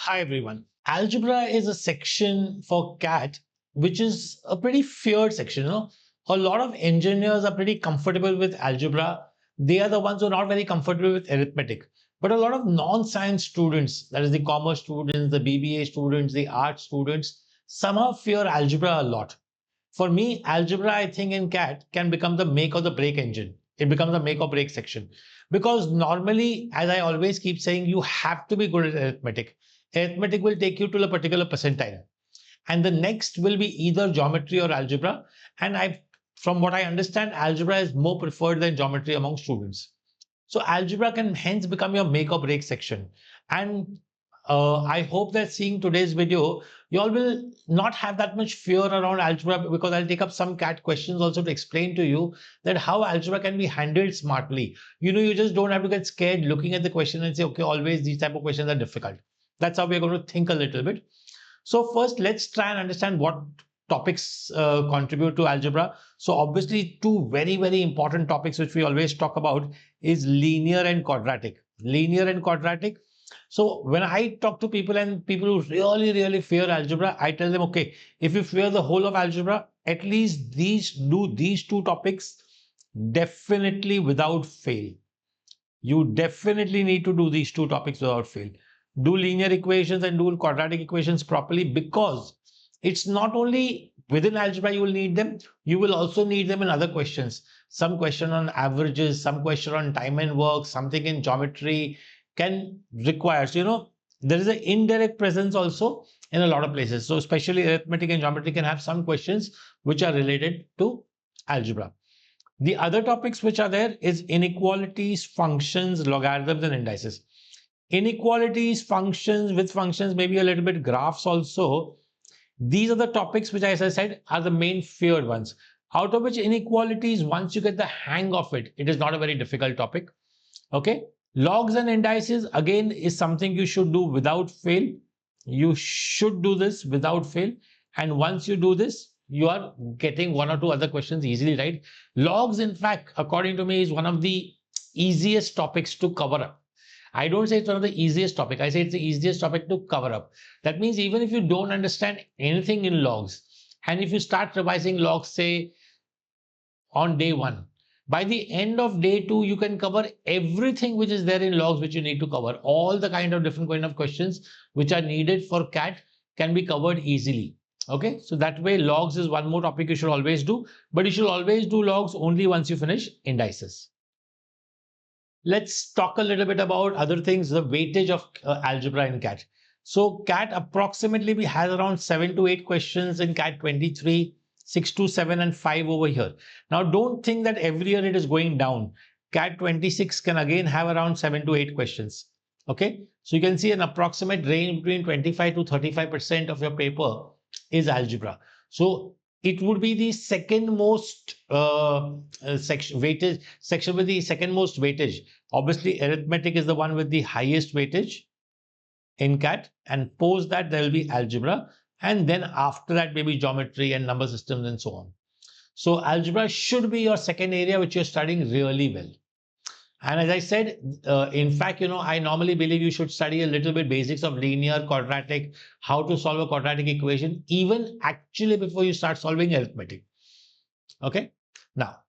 Hi everyone. Algebra is a section for CAT, which is a pretty feared section. A lot of engineers are pretty comfortable with algebra. They are the ones who are not very comfortable with arithmetic. But a lot of non-science students, that is the commerce students, the BBA students, the art students, somehow fear algebra a lot. For me, algebra, I think in CAT can become the make or the break engine. It becomes a make or break section. Because normally, as I always keep saying, you have to be good at arithmetic. Arithmetic will take you to a particular percentile. And the next will be either geometry or algebra. And from what I understand, algebra is more preferred than geometry among students. So algebra can hence become your make or break section. And I hope that seeing today's video, you all will not have that much fear around algebra, because I'll take up some CAT questions also to explain to you that how algebra can be handled smartly. You just don't have to get scared looking at the question and say, okay, always these type of questions are difficult. That's how we're going to think a little bit. So first, let's try and understand what topics contribute to algebra. So obviously, two very, very important topics which we always talk about is linear and quadratic. Linear and quadratic. So when I talk to people and people who really, really fear algebra, I tell them, okay, if you fear the whole of algebra, at least these two topics definitely without fail. You definitely need to do these two topics without fail. Do linear equations and do quadratic equations properly, because it's not only within algebra you will need them, you will also need them in other questions. Some question on averages, some question on time and work, something in geometry can require. So, there is an indirect presence also in a lot of places. So especially arithmetic and geometry can have some questions which are related to algebra. The other topics which are there is inequalities, functions, logarithms, and indices. Inequalities, functions, with functions, maybe a little bit graphs also. These are the topics which, as I said, are the main feared ones. Out of which inequalities, once you get the hang of it, it is not a very difficult topic. Okay. Logs and indices, again, is something you should do without fail. You should do this without fail. And once you do this, you are getting one or two other questions easily, right? Logs, in fact, according to me, is one of the easiest topics to cover up. I don't say it's one of the easiest topic. I say it's the easiest topic to cover up. That means even if you don't understand anything in logs, and if you start revising logs, say on day one, by the end of day two, you can cover everything which is there in logs which you need to cover. All the kind of different kind of questions which are needed for CAT can be covered easily. Okay, so that way logs is one more topic you should always do, but you should always do logs only once you finish indices. Let's talk a little bit about other things, the weightage of algebra in CAT. So CAT approximately has around 7 to 8 questions in CAT 23, 6 to 7 and 5 over here. Now don't think that every year it is going down. CAT 26 can again have around 7 to 8 questions. Okay, so you can see an approximate range between 25 to 35% of your paper is algebra. So it would be the second most section with the second most weightage. Obviously, arithmetic is the one with the highest weightage in CAT, and post that there will be algebra, and then after that maybe geometry and number systems and so on. So algebra should be your second area which you're studying really well. And as I said, in fact, I normally believe you should study a little bit basics of linear, quadratic, how to solve a quadratic equation, even actually before you start solving arithmetic. Okay. Now,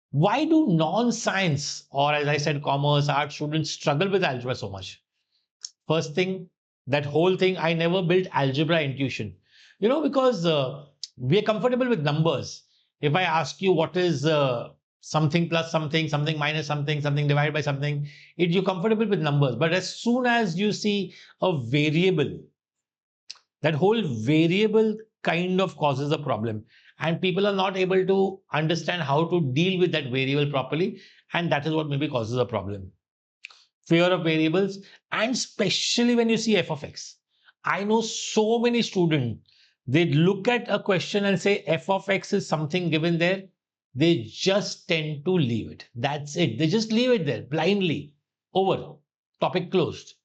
why do non-science, or as I said, commerce, art students struggle with algebra so much? First thing, that whole thing, I never built algebra intuition. Because we are comfortable with numbers. If I ask you what is something plus something, something minus something, something divided by something, you're comfortable with numbers. But as soon as you see a variable, that whole variable kind of causes a problem. And people are not able to understand how to deal with that variable properly. And that is what maybe causes a problem. Fear of variables, and especially when you see f of x. I know so many students, they look at a question and say f of x is something given there. They just tend to leave it. That's it. They just leave it there blindly. Over. Topic closed.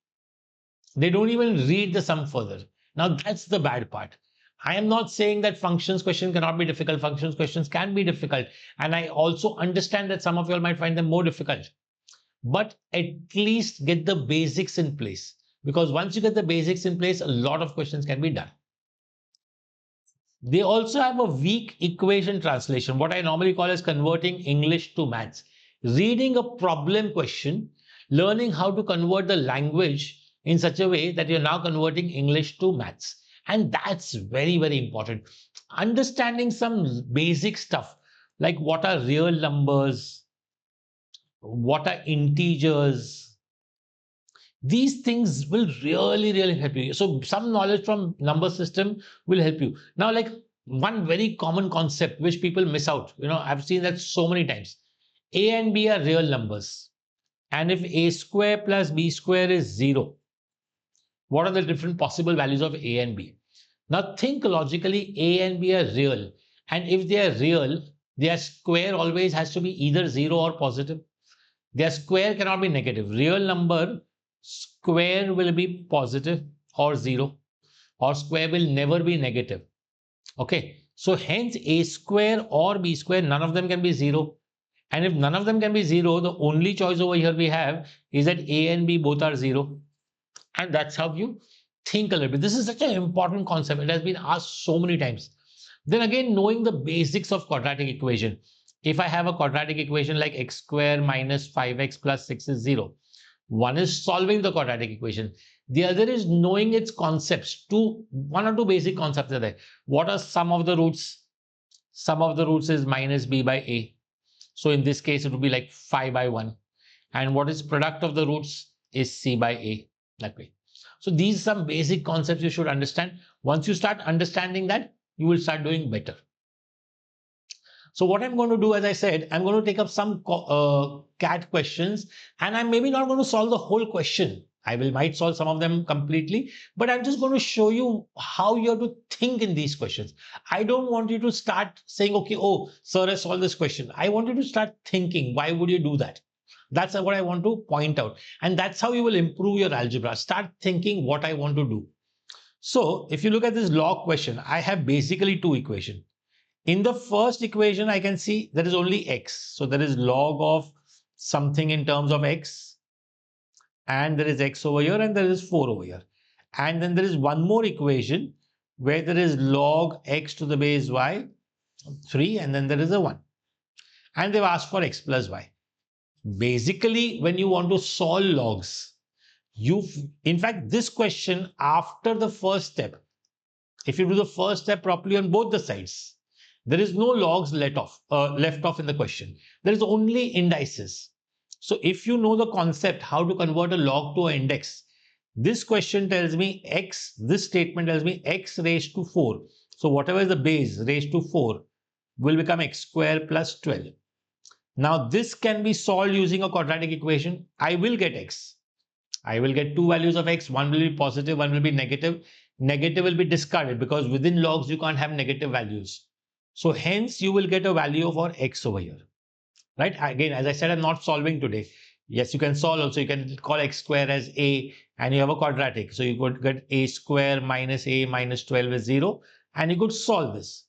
They don't even read the sum further. Now that's the bad part. I am not saying that functions question cannot be difficult. Functions questions can be difficult. And I also understand that some of you all might find them more difficult. But at least get the basics in place. because once you get the basics in place, a lot of questions can be done. They also have a weak equation translation, what I normally call as converting English to maths. Reading a problem question, learning how to convert the language in such a way that you're now converting English to maths. And that's very, very important. Understanding some basic stuff like what are real numbers, what are integers, these things will really, really help you. So some knowledge from number system will help you. Now, like one very common concept which people miss out, I've seen that so many times. A and B are real numbers. And if a square plus b square is 0, what are the different possible values of a and b? Now think logically, a and b are real. And if they are real, their square always has to be either 0 or positive. Their square cannot be negative. Real number square will be positive or 0, or square will never be negative. Okay, so hence a square or b square, none of them can be 0. And if none of them can be 0, the only choice over here we have is that a and b both are 0. And that's how you think a little bit. This is such an important concept. It has been asked so many times. Then again, knowing the basics of quadratic equation. If I have a quadratic equation like x square minus 5x plus 6 is 0. One is solving the quadratic equation. The other is knowing its concepts. One or two basic concepts are there. What are sum of the roots? Sum of the roots is minus b by a. So in this case, it would be like 5 by 1. And what is product of the roots is c by a, that way. So these are some basic concepts you should understand. Once you start understanding that, you will start doing better. So what I'm going to do, as I said, I'm going to take up some CAT questions, and I'm maybe not going to solve the whole question. I might solve some of them completely, but I'm just going to show you how you have to think in these questions. I don't want you to start saying, okay, oh, sir, I solved this question. I want you to start thinking, why would you do that? That's what I want to point out. And that's how you will improve your algebra. Start thinking what I want to do. So if you look at this log question, I have basically two equations. In the first equation, I can see there is only x. So there is log of something in terms of x. And there is x over here and there is 4 over here. And then there is one more equation where there is log x to the base y, 3, and then there is a 1. And they've asked for x plus y. Basically, when you want to solve logs, in fact, this question after the first step, if you do the first step properly on both the sides, there is no logs left off in the question. There is only indices. So if you know the concept, how to convert a log to an index, this question tells me x, this statement tells me x raised to 4. So whatever is the base raised to 4 will become x square plus 12. Now this can be solved using a quadratic equation. I will get x. I will get two values of x. One will be positive, one will be negative. Negative will be discarded because within logs you can't have negative values. So hence you will get a value for x over here, right? Again, as I said, I'm not solving today. Yes, you can solve also. You can call x square as a and you have a quadratic. So you could get a square minus a minus 12 is 0 and you could solve this.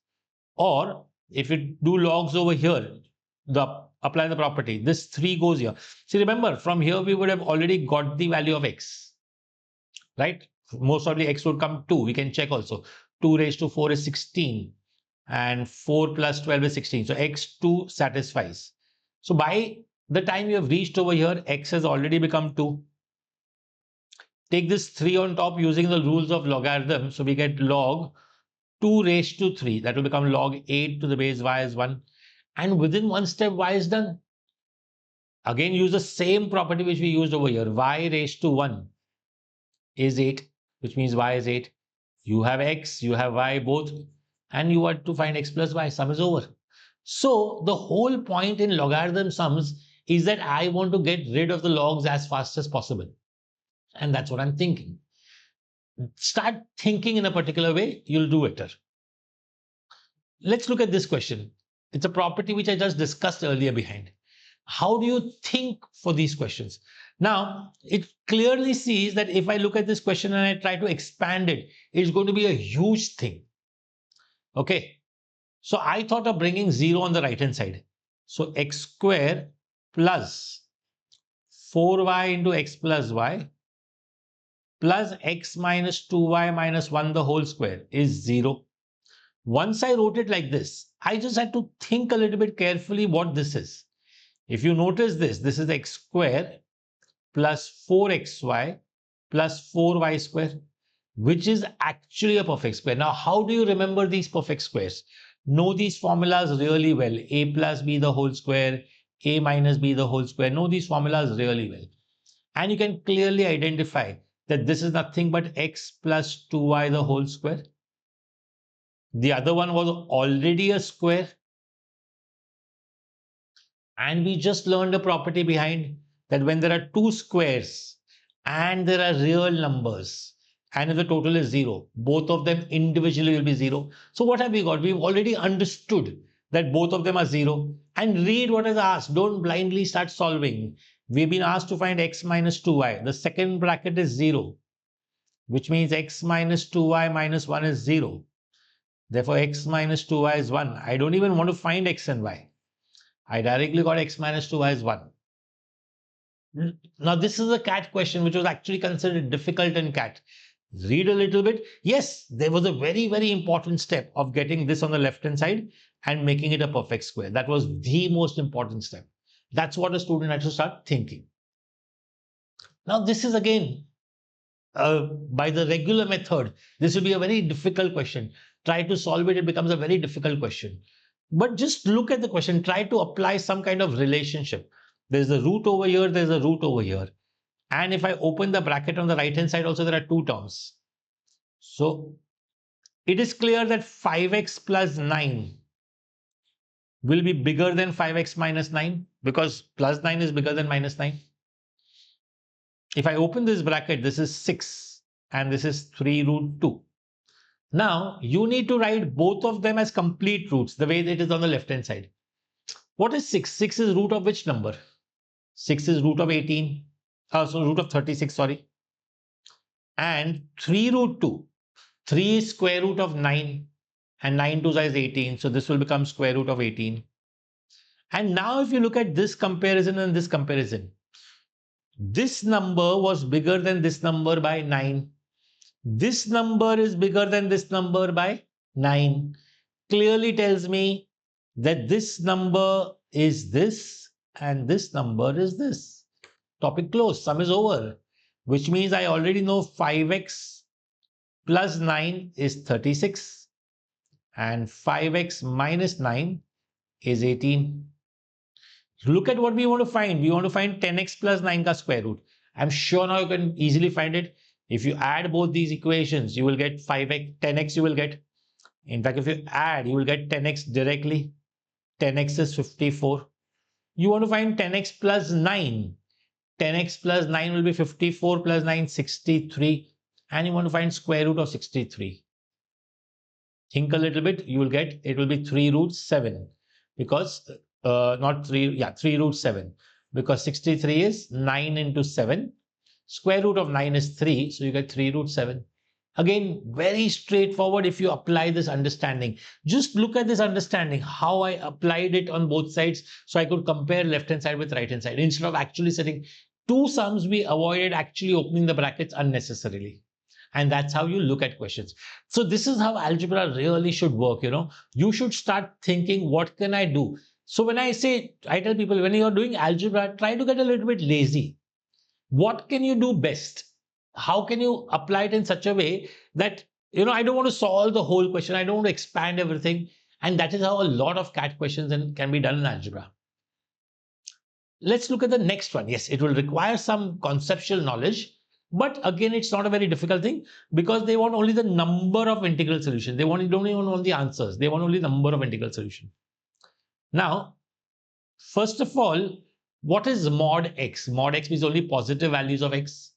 Or if you do logs over here, apply the property. This 3 goes here. See, remember from here we would have already got the value of x, right? Most probably x would come 2. We can check also. 2 raised to 4 is 16. And 4 plus 12 is 16. So x2 satisfies. So by the time you have reached over here, x has already become 2. Take this 3 on top using the rules of logarithm. So we get log 2 raised to 3. That will become log 8 to the base y is 1. And within one step, y is done. Again, use the same property which we used over here. Y raised to 1 is 8, which means y is 8. You have x, you have y both. And you want to find x plus y, sum is over. So the whole point in logarithm sums is that I want to get rid of the logs as fast as possible. And that's what I'm thinking. Start thinking in a particular way, you'll do better. Let's look at this question. It's a property which I just discussed earlier behind. How do you think for these questions? Now, it clearly sees that if I look at this question and I try to expand it, it's going to be a huge thing. Okay, so I thought of bringing 0 on the right hand side. So x square plus 4y into x plus y plus x minus 2y minus 1 the whole square is 0. Once I wrote it like this, I just had to think a little bit carefully what this is. If you notice this is x square plus 4xy plus 4y square, which is actually a perfect square. Now, how do you remember these perfect squares? Know these formulas really well. A plus b the whole square, a minus b the whole square. Know these formulas really well. And you can clearly identify that this is nothing but x plus 2y the whole square. The other one was already a square. And we just learned a property behind that when there are two squares and there are real numbers, and if the total is 0, both of them individually will be 0. So what have we got? We've already understood that both of them are 0. And read what is asked. Don't blindly start solving. We've been asked to find x minus 2y. The second bracket is 0, which means x minus 2y minus 1 is 0. Therefore, x minus 2y is 1. I don't even want to find x and y. I directly got x minus 2y is 1. Now, this is a CAT question which was actually considered difficult in CAT. Read a little bit. Yes, there was a very, very important step of getting this on the left-hand side and making it a perfect square. That was the most important step. That's what a student had to start thinking. Now, this is again, by the regular method, this will be a very difficult question. Try to solve it, it becomes a very difficult question. But just look at the question, try to apply some kind of relationship. There's a root over here, there's a root over here. And if I open the bracket on the right hand side also, there are two terms. So it is clear that 5x plus 9 will be bigger than 5x minus 9 because plus 9 is bigger than minus 9. If I open this bracket, this is 6 and this is 3 root 2. Now, you need to write both of them as complete roots, the way it is on the left-hand side. What is 6? 6 is root of which number? 6 is root of 18. So root of 36, sorry. And 3 root 2. 3 is square root of 9. And 9 2 is 18. So this will become square root of 18. And now if you look at this comparison and this comparison, this number was bigger than this number by 9. This number is bigger than this number by 9. Clearly tells me that this number is this and this number is this. Topic closed. Sum is over. Which means I already know 5x plus 9 is 36 and 5x minus 9 is 18. Look at what we want to find. We want to find 10x plus 9 ka square root. I'm sure now you can easily find it. If you add both these equations, you will get 5x, 10x you will get. In fact, if you add, you will get 10x directly. 10x is 54. You want to find 10x plus 9. 10x plus 9 will be 54 plus 9, 63. And you want to find square root of 63. Think a little bit, you will get, it will be 3 root 7. Because, not 3, yeah, 3 root 7. Because 63 is 9 into 7. Square root of 9 is 3, so you get 3 root 7. Again, very straightforward if you apply this understanding. Just look at this understanding, how I applied it on both sides, so I could compare left-hand side with right-hand side. Instead of actually setting two sums, we avoided actually opening the brackets unnecessarily. And that's how you look at questions. So this is how algebra really should work, you know. You should start thinking, what can I do? So when I tell people, when you're doing algebra, try to get a little bit lazy. What can you do best? How can you apply it in such a way that, you know, I don't want to solve the whole question. I don't want to expand everything. And that is how a lot of CAT questions can be done in algebra. Let's look at the next one. Yes, it will require some conceptual knowledge. But again, it's not a very difficult thing because they want only the number of integral solutions. They don't even want the answers. They want only the number of integral solutions. Now, first of all, what is mod x? Mod x means only positive values of x.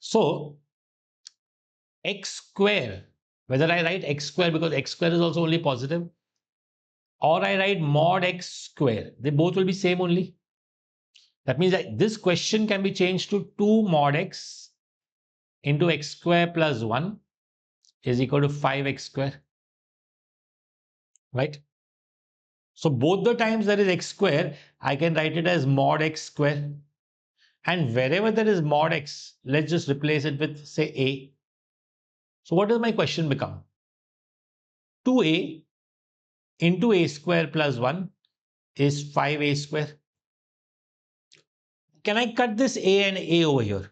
So, x square, whether I write x square because x square is also only positive, or I write mod x square, they both will be same only. That means that this question can be changed to 2 mod x into x square plus 1 is equal to 5x square. Right? So both the times there is x square, I can write it as mod x square. And wherever there is mod x, let's just replace it with, say, a. So what does my question become? 2a into a square plus 1 is 5a square. Can I cut this a and a over here?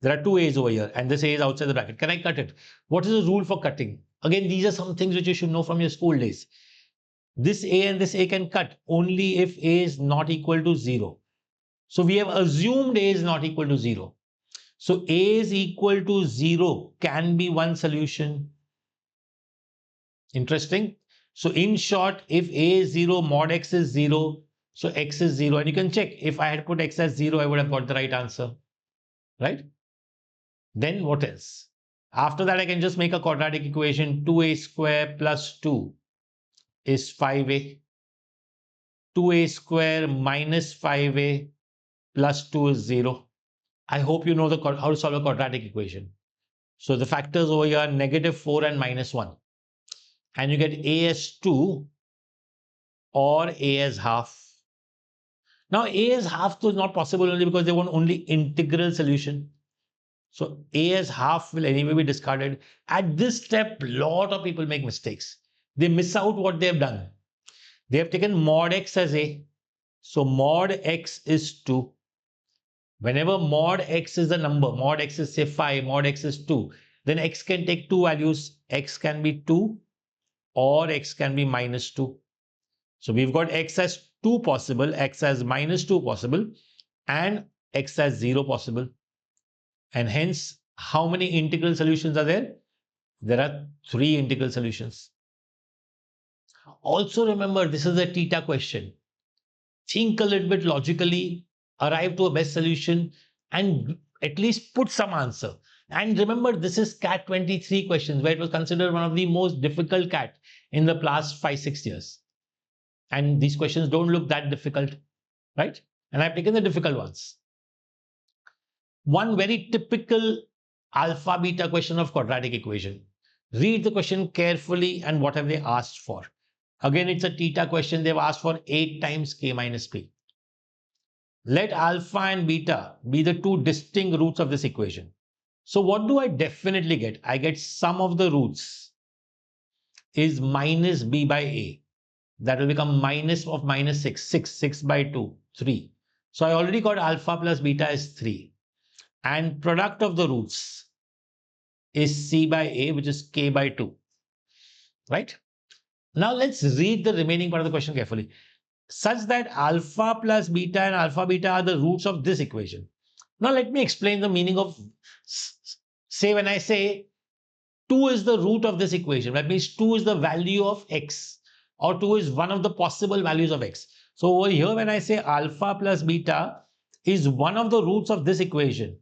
There are two a's over here and this a is outside the bracket. Can I cut it? What is the rule for cutting? Again, these are some things which you should know from your school days. This a and this a can cut only if a is not equal to 0. So we have assumed a is not equal to 0. So a is equal to 0 can be one solution. Interesting. So in short, if a is 0, mod x is 0, so x is 0. And you can check, if I had put x as 0, I would have got the right answer. Right? Then what else? After that, I can just make a quadratic equation. 2a square plus 2 is 5a. 2a square minus 5a plus 2 is 0. I hope you know how to solve a quadratic equation. So the factors over here are -4 and -1. And you get a as 2 or a as half. Now a as half is not possible only because they want only integral solution. So a as half will anyway be discarded. At this step, a lot of people make mistakes. They miss out what they have done. They have taken mod x as a. So mod x is 2. Whenever mod x is the number, mod x is say 5, mod x is 2, then x can take two values. X can be 2 or x can be -2. So we've got x as 2 possible, x as -2 possible, and x as 0 possible. And hence, how many integral solutions are there? There are 3 integral solutions. Also remember, this is a theta question. Think a little bit logically, arrive to a best solution, and at least put some answer. And remember, this is CAT 23 questions, where it was considered one of the most difficult CAT in the past 5-6 years. And these questions don't look that difficult, right? And I've taken the difficult ones. One very typical alpha beta question of quadratic equation. Read the question carefully and what have they asked for. Again, it's a theta question. They've asked for 8 times k minus p. Let alpha and beta be the two distinct roots of this equation. So what do I definitely get? I get sum of the roots is minus b by a. That will become minus of -6, 6 by 2, 3. So I already got alpha plus beta is 3. And product of the roots is c by a, which is k by 2. Right? Now let's read the remaining part of the question carefully. Such that alpha plus beta and alpha beta are the roots of this equation. Now let me explain the meaning of, say when I say 2 is the root of this equation, that means 2 is the value of x, or 2 is one of the possible values of x. So over here when I say alpha plus beta is one of the roots of this equation,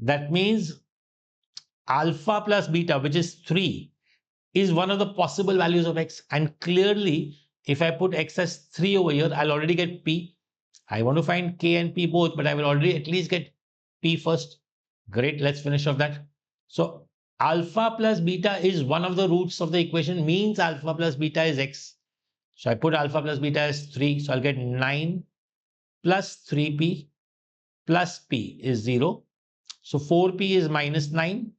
that means alpha plus beta, which is 3, is one of the possible values of x. And clearly, if I put x as 3 over here, I'll already get p. I want to find k and p both, but I will already at least get p first. Great, let's finish off that. So alpha plus beta is one of the roots of the equation, means alpha plus beta is x. So I put alpha plus beta as 3. So I'll get 9 plus 3p plus p is 0. So 4p is -9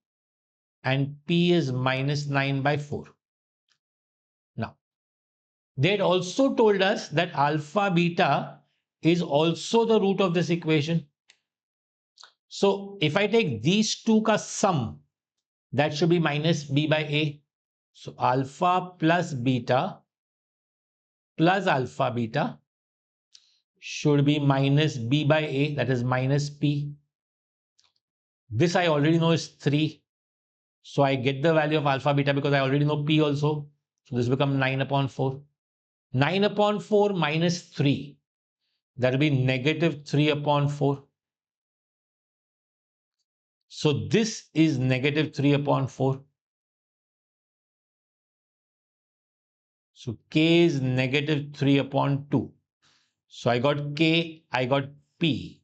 and p is -9 by 4. Now, they had also told us that alpha beta is also the root of this equation. So if I take these two ka sum, that should be minus b by a. So alpha plus beta plus alpha beta should be minus b by a, that is minus p. This I already know is 3. So I get the value of alpha beta because I already know p also. So this becomes 9 upon 4. 9 upon 4 minus 3. That will be -3 upon 4. So this is -3 upon 4. So k is -3 upon 2. So I got k, I got p.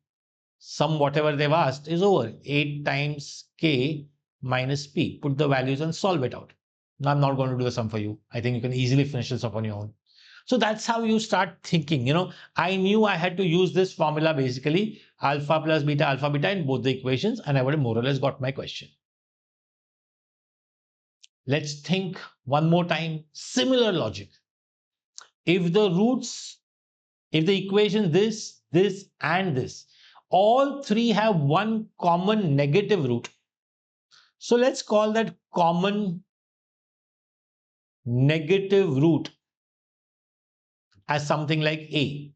Sum whatever they've asked is over. 8 times k minus p. Put the values and solve it out. Now I'm not going to do the sum for you. I think you can easily finish this up on your own. So that's how you start thinking. I knew I had to use this formula, basically alpha plus beta in both the equations, and I would have more or less got my question. Let's think one more time. Similar logic. If the equation this and this, all three have one common negative root. So let's call that common negative root as something like a.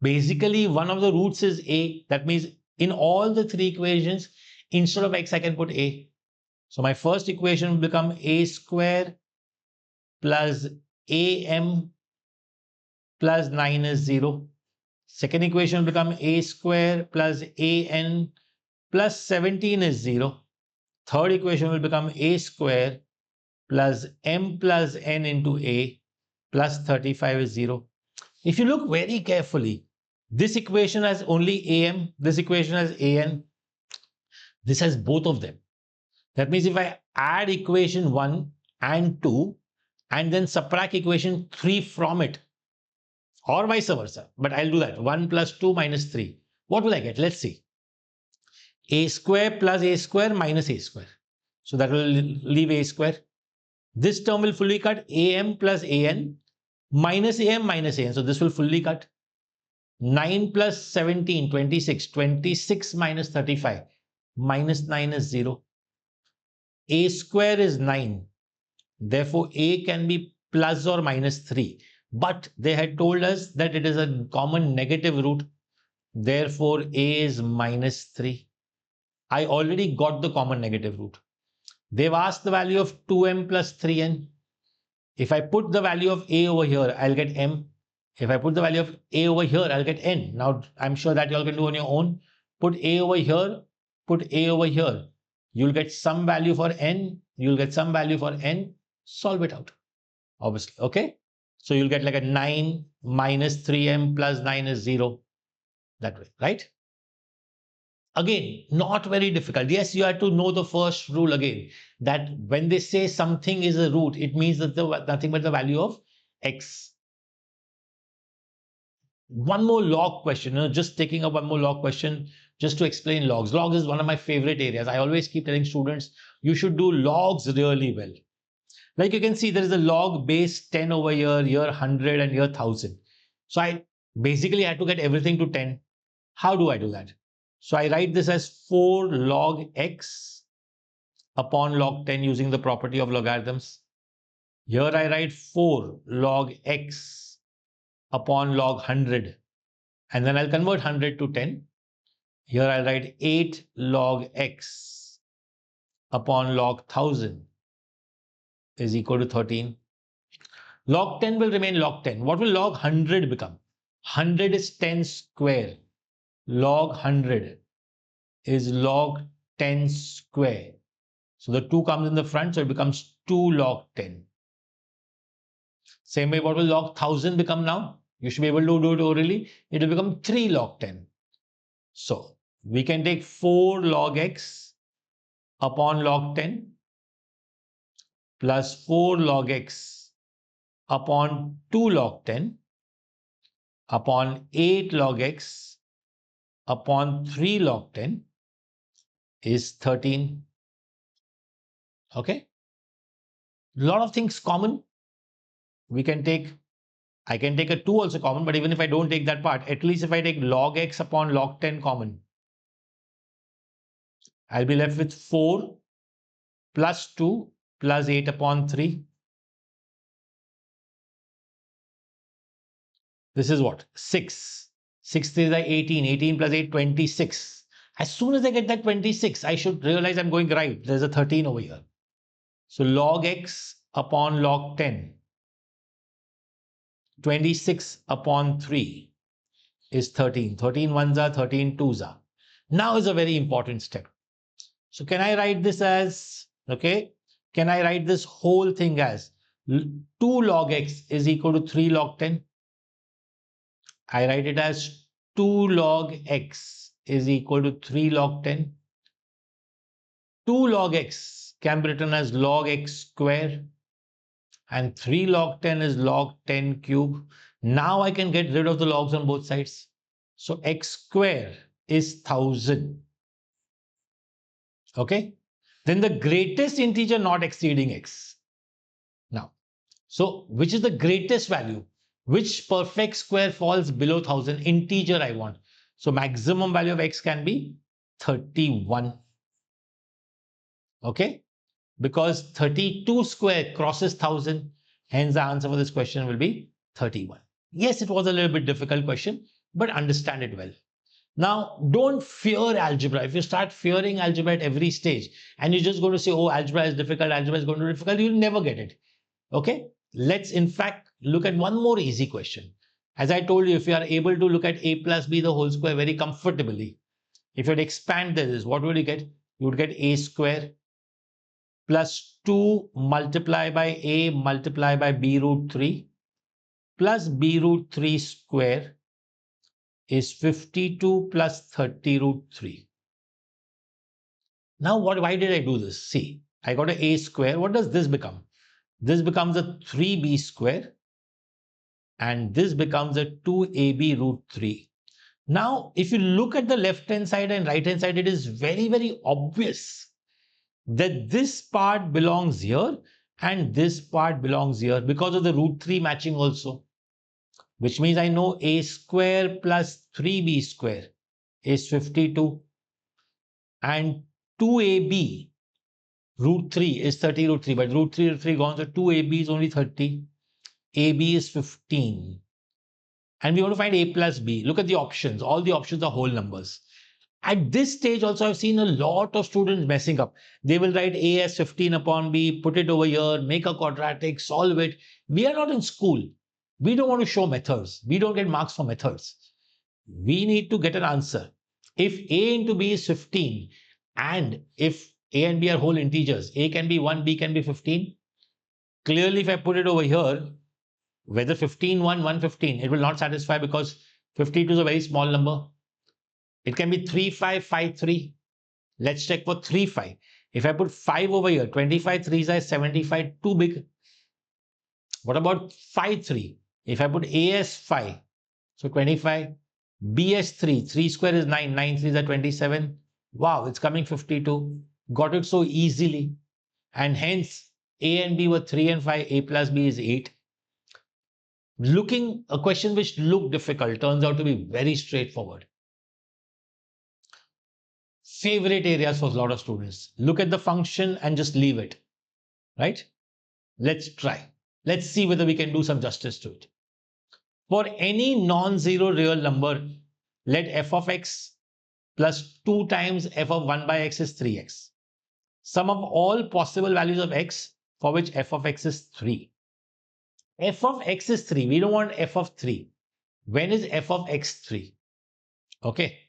Basically, one of the roots is a. That means in all the three equations, instead of x, I can put a. So my first equation will become a square plus am plus 9 is 0. Second equation will become a square plus an plus 17 is 0. Third equation will become a square plus m plus n into a plus 35 is 0. If you look very carefully, this equation has only am, this equation has an, this has both of them. That means if I add equation 1 and 2 and then subtract equation 3 from it, or vice versa, but I'll do that, 1 plus 2 minus 3. What will I get? Let's see. A square plus a square minus a square. So that will leave a square. This term will fully cut. Am plus an minus am minus an. So this will fully cut. 9 plus 17, 26. 26 minus 35. Minus 9 is 0. A square is 9. Therefore, a can be plus or minus 3. But they had told us that it is a common negative root. Therefore, a is minus 3. I already got the common negative root. They've asked the value of 2m plus 3n. If I put the value of a over here, I'll get m. If I put the value of a over here, I'll get n. Now, I'm sure that you all can do on your own. Put a over here, put a over here. You'll get some value for n. You'll get some value for n. Solve it out, obviously. Okay. So you'll get like a 9 minus 3m plus 9 is 0. That way, right? Again, not very difficult. Yes, you have to know the first rule again, that when they say something is a root, it means that nothing but the value of x. One more log question, just taking up one more log question just to explain logs. Logs is one of my favorite areas. I always keep telling students, you should do logs really well. Like you can see, there is a log base 10 over here, 100 and 1000. So I basically had to get everything to 10. How do I do that? So I write this as 4 log x upon log 10 using the property of logarithms. Here I write 4 log x upon log 100. And then I'll convert 100 to 10. Here I'll write 8 log x upon log 1000 is equal to 13. Log 10 will remain log 10. What will log 100 become? 100 is 10 square. Log 100 is log 10 square. So the 2 comes in the front, so it becomes 2 log 10. Same way, what will log 1000 become now? You should be able to do it orally. It will become 3 log 10. So we can take 4 log x upon log 10 plus 4 log x upon 2 log 10 upon 8 log x upon 3 log 10 is 13. Okay. A lot of things common. I can take a 2 also common, but even if I don't take that part, at least if I take log x upon log 10 common, I'll be left with 4 plus 2 plus 8 upon 3. This is what? 6. 6 is 18. 18 plus 8, 26. As soon as I get that 26, I should realize I'm going right. There's a 13 over here. So log x upon log 10, 26 upon 3 is 13. 13 ones are, 13 twos are. Now is a very important step. So can I write this as, okay, can I write this whole thing as 2 log x is equal to 3 log 10? I write it as 2 log x is equal to 3 log 10. 2 log x can be written as log x square and 3 log 10 is log 10 cube. Now I can get rid of the logs on both sides. So x square is 1000. Okay. Then the greatest integer not exceeding x. Now, so which is the greatest value? Which perfect square falls below 1000? Integer I want. So maximum value of x can be 31. Okay. Because 32 square crosses 1000. Hence the answer for this question will be 31. Yes, it was a little bit difficult question, but understand it well. Now, don't fear algebra. If you start fearing algebra at every stage and you're just going to say, oh, algebra is difficult, algebra is going to be difficult, you'll never get it. Okay, let's in fact look at one more easy question. As I told you, if you are able to look at a plus b the whole square very comfortably, if you would expand this, what would you get? You would get a square plus 2 multiplied by a multiplied by b root 3 plus b root 3 square is 52 plus 30 root 3. Now, why did I do this? See, I got an a square. What does this become? This becomes a 3b square and this becomes a 2ab root 3. Now, if you look at the left hand side and right hand side, it is very, very obvious that this part belongs here and this part belongs here because of the root 3 matching also, which means I know a square plus 3b square is 52 and 2ab root 3 is 30 root 3, but root 3 gone, so 2ab is only 30, ab is 15. And we want to find a plus b. Look at the options. All the options are whole numbers. At this stage also, I've seen a lot of students messing up. They will write a as 15 upon b, put it over here, make a quadratic, solve it. We are not in school. We don't want to show methods. We don't get marks for methods. We need to get an answer. If a into b is 15 and if a and b are whole integers, a can be 1, b can be 15. Clearly, if I put it over here, whether 15, 1, 115, it will not satisfy because 52 is a very small number. It can be 3, 5, 5, 3. Let's check for 3, 5. If I put 5 over here, 25, 3 is 75, too big. What about 5, 3? If I put a as 5, so 25, b as 3, 3 square is 9, 9 3 is 27. Wow, it's coming 52. Got it so easily. And hence, a and b were 3 and 5, a plus b is 8. Looking a question which looked difficult turns out to be very straightforward. Favorite areas for a lot of students. Look at the function and just leave it, right? Let's try. Let's see whether we can do some justice to it. For any non-zero real number, let f of x plus 2 times f of 1 by x is 3x. Sum of all possible values of x for which f of x is 3. F of x is 3. We don't want f of 3. When is f of x 3? Okay.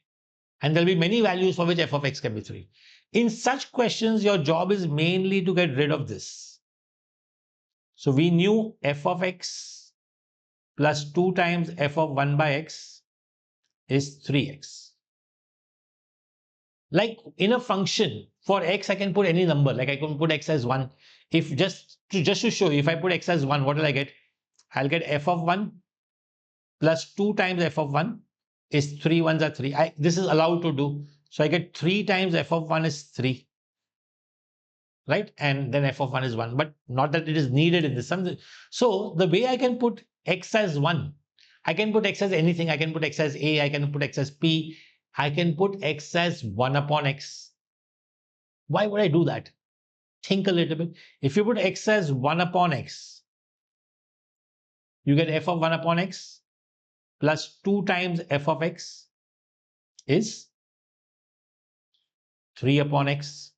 And there'll be many values for which f of x can be 3. In such questions, your job is mainly to get rid of this. So we knew f of x plus 2 times f of 1 by x is 3x. Like in a function, for x, I can put any number. Like I can put x as 1. If just to show you, if I put x as 1, what will I get? I'll get f of 1 plus 2 times f of 1 is 3 ones are 3. This is allowed to do. So I get 3 times f of 1 is 3. Right? And then f of 1 is 1. But not that it is needed in this sum. So the way I can put x as 1, I can put x as anything. I can put x as a. I can put x as p. I can put x as 1 upon x. Why would I do that? Think a little bit. If you put x as 1 upon x, you get f of 1 upon x plus 2 times f of x is 3 upon x.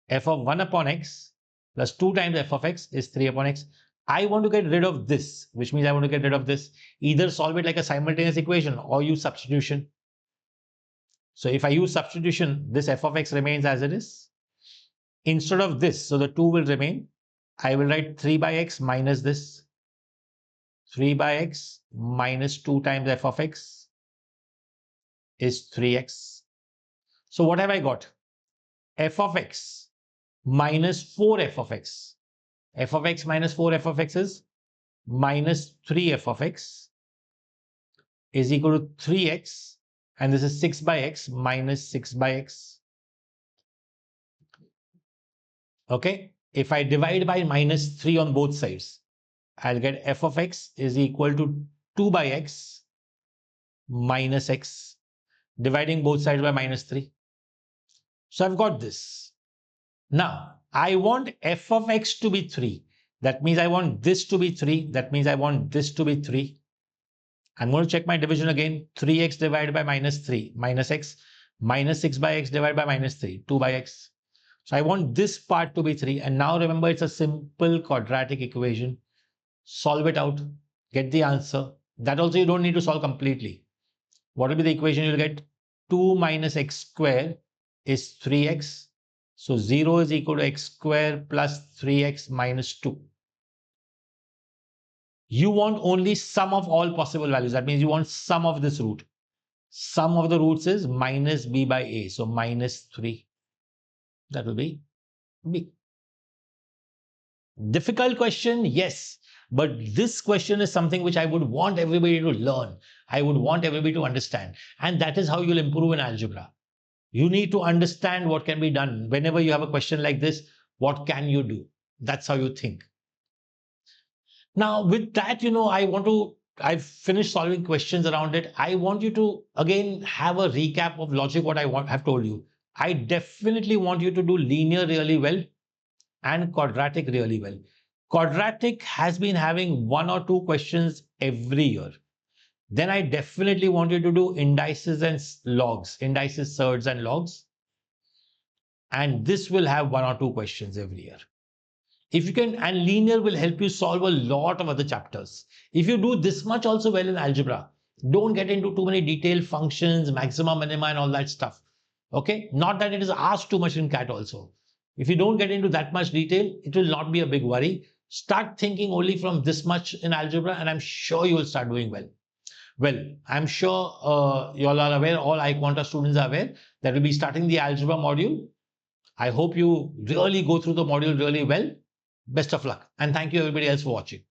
F of 1 upon x plus 2 times f of x is 3 upon x. I want to get rid of this, which means I want to get rid of this. Either solve it like a simultaneous equation or use substitution. So if I use substitution, this f of x remains as it is. Instead of this, so the 2 will remain. I will write 3 by x minus this. 3 by x minus 2 times f of x is 3x. So what have I got? F of x minus 4f of x. f of x minus 4f of x is minus 3f of x is equal to 3x, and this is 6 by x minus 6 by x. Okay, if I divide by minus 3 on both sides, I'll get f of x is equal to 2 by x minus x, dividing both sides by minus 3. So I've got this. Now, I want f of x to be 3. That means I want this to be 3. That means I want this to be 3. I'm going to check my division again. 3x divided by minus 3 minus x minus 6 by x divided by minus 3, 2 by x. So I want this part to be 3. And now remember, it's a simple quadratic equation. Solve it out. Get the answer. That also you don't need to solve completely. What will be the equation you'll get? 2 minus x square is 3x. So 0 is equal to x square plus 3x minus 2. You want only sum of all possible values. That means you want sum of this root. Sum of the roots is minus b by a. So minus 3. That will be b. Difficult question? Yes. But this question is something which I would want everybody to learn. I would want everybody to understand. And that is how you'll improve in algebra. You need to understand what can be done. Whenever you have a question like this, what can you do? That's how you think. Now, with that, I've finished solving questions around it. I want you to, again, have a recap of logic, what have told you. I definitely want you to do linear really well and quadratic really well. Quadratic has been having 1 or 2 questions every year. Then I definitely want you to do indices and logs, indices, surds and logs. And this will have 1 or 2 questions every year. If you can, and linear will help you solve a lot of other chapters. If you do this much also well in algebra, don't get into too many detailed functions, maxima, minima and all that stuff. Okay, not that it is asked too much in CAT also. If you don't get into that much detail, it will not be a big worry. Start thinking only from this much in algebra and I'm sure you will start doing well. Well, I'm sure you all are aware, all iQuanta students are aware that we'll be starting the algebra module. I hope you really go through the module really well. Best of luck and thank you everybody else for watching.